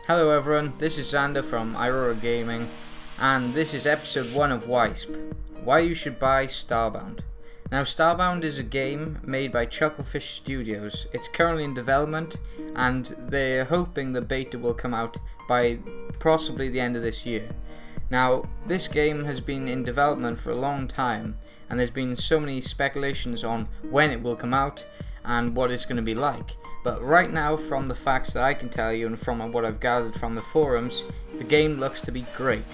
Hello everyone, this is Xander from Aurora Gaming, and this is episode 1 of WYSB, Why You Should Buy Starbound. Now Starbound is a game made by Chucklefish Studios. It's currently in development and they're hoping the beta will come out by possibly the end of this year. Now this game has been in development for a long time and there's been so many speculations on when it will come out and what it's going to be like. But right now, from the facts that I can tell you and from what I've gathered from the forums, the game looks to be great.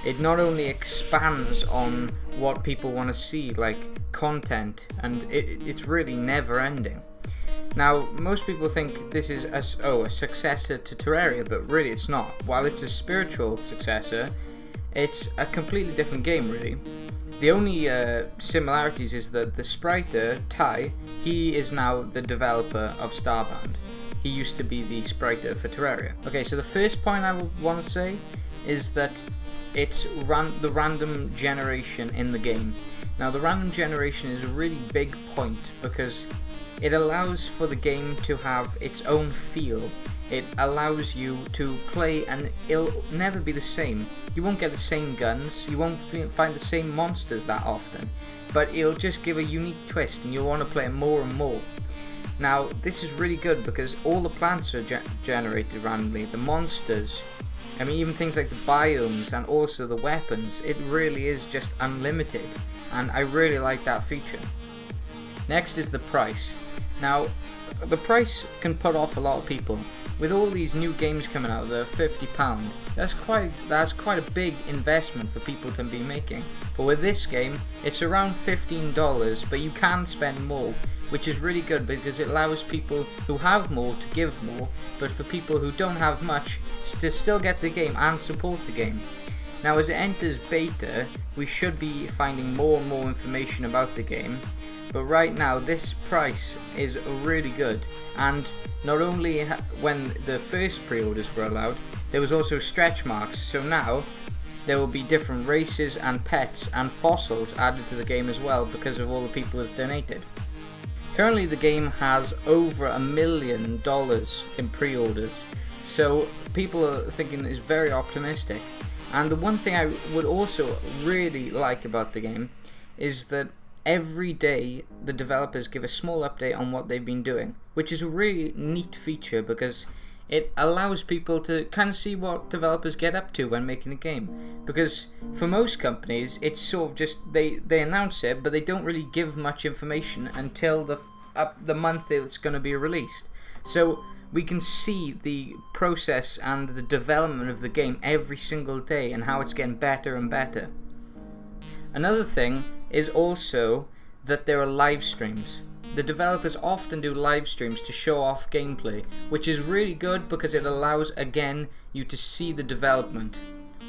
It not only expands on what people want to see, like content, and it's really never ending. Now, most people think this is a successor to Terraria, but really it's not. While it's a spiritual successor, it's a completely different game, really. The only similarities is that the spriter, Ty, he is now the developer of Starbound. He used to be the spriter for Terraria. Okay, so the first point I want to say is that it's the random generation in the game. Now the random generation is a really big point because it allows for the game to have its own feel. It allows you to play and it'll never be the same. You won't get the same guns, you won't find the same monsters that often, but it'll just give a unique twist and you'll want to play it more and more. Now this is really good because all the plants are generated randomly, the monsters, I mean even things like the biomes and also the weapons, it really is just unlimited and I really like that feature. Next is the price. Now the price can put off a lot of people. With all these new games coming out, they're £50. That's quite a big investment for people to be making. But with this game, it's around $15, but you can spend more, which is really good because it allows people who have more to give more, but for people who don't have much to still get the game and support the game. Now as it enters beta, we should be finding more and more information about the game, but right now this price is really good. And not only when the first pre-orders were allowed, there was also stretch marks, so now there will be different races and pets and fossils added to the game as well because of all the people who have donated. Currently the game has over $1 million in pre-orders, so people are thinking it's very optimistic. And the one thing I would also really like about the game is that every day the developers give a small update on what they've been doing, which is a really neat feature because it allows people to kind of see what developers get up to when making a game. Because for most companies it's sort of just they announce it but they don't really give much information until the month it's going to be released. So we can see the process and the development of the game every single day and how it's getting better and better. Another thing is also that there are live streams. The developers often do live streams to show off gameplay, which is really good because it allows again you to see the development.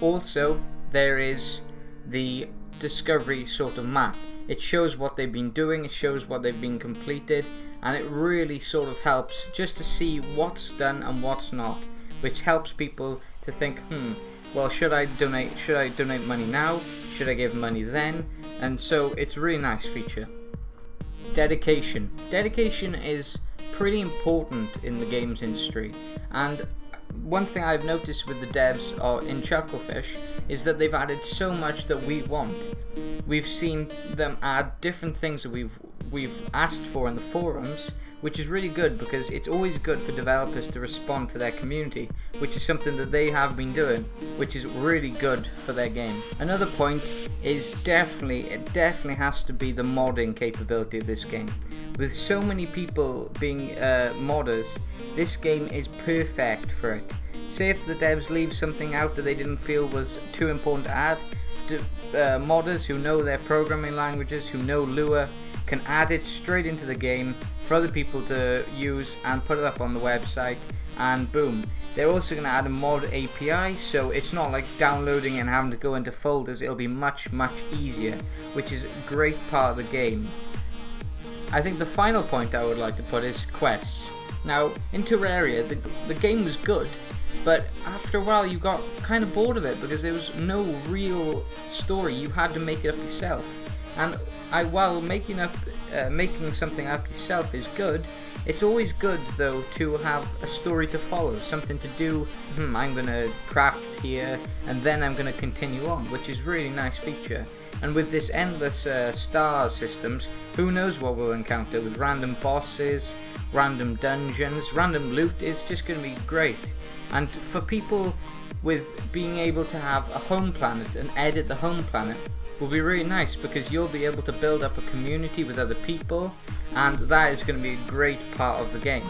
Also there is the discovery sort of map. It shows what they've been doing, it shows what they've been completed, and it really sort of helps just to see what's done and what's not, which helps people to think, well, should I donate money now? Should I give money then? And so it's a really nice feature. Dedication. Dedication is pretty important in the games industry, and one thing I've noticed with the devs in Chucklefish is that they've added so much that we want. We've seen them add different things that we've asked for in the forums, which is really good because it's always good for developers to respond to their community, which is something that they have been doing, which is really good for their game. Another point is it definitely has to be the modding capability of this game. With so many people being modders, this game is perfect for it. Say if the devs leave something out that they didn't feel was too important to add, modders who know their programming languages, who know Lua, can add it straight into the game for other people to use and put it up on the website, and boom. They're also going to add a mod API, so it's not like downloading and having to go into folders. It'll be much easier, which is a great part of the game. I think the final point I would like to put is quests. Now in Terraria the game was good, but after a while you got kind of bored of it because there was no real story. You had to make it up yourself, and while making something up yourself is good, It's always good though to have a story to follow, something to do. I'm gonna craft here and then I'm gonna continue on, which is really nice feature. And with this endless star systems, who knows what we'll encounter with random bosses, random dungeons, random loot. Is just going to be great. And for people with being able to have a home planet and edit the home planet will be really nice, because you'll be able to build up a community with other people, and that is going to be a great part of the game.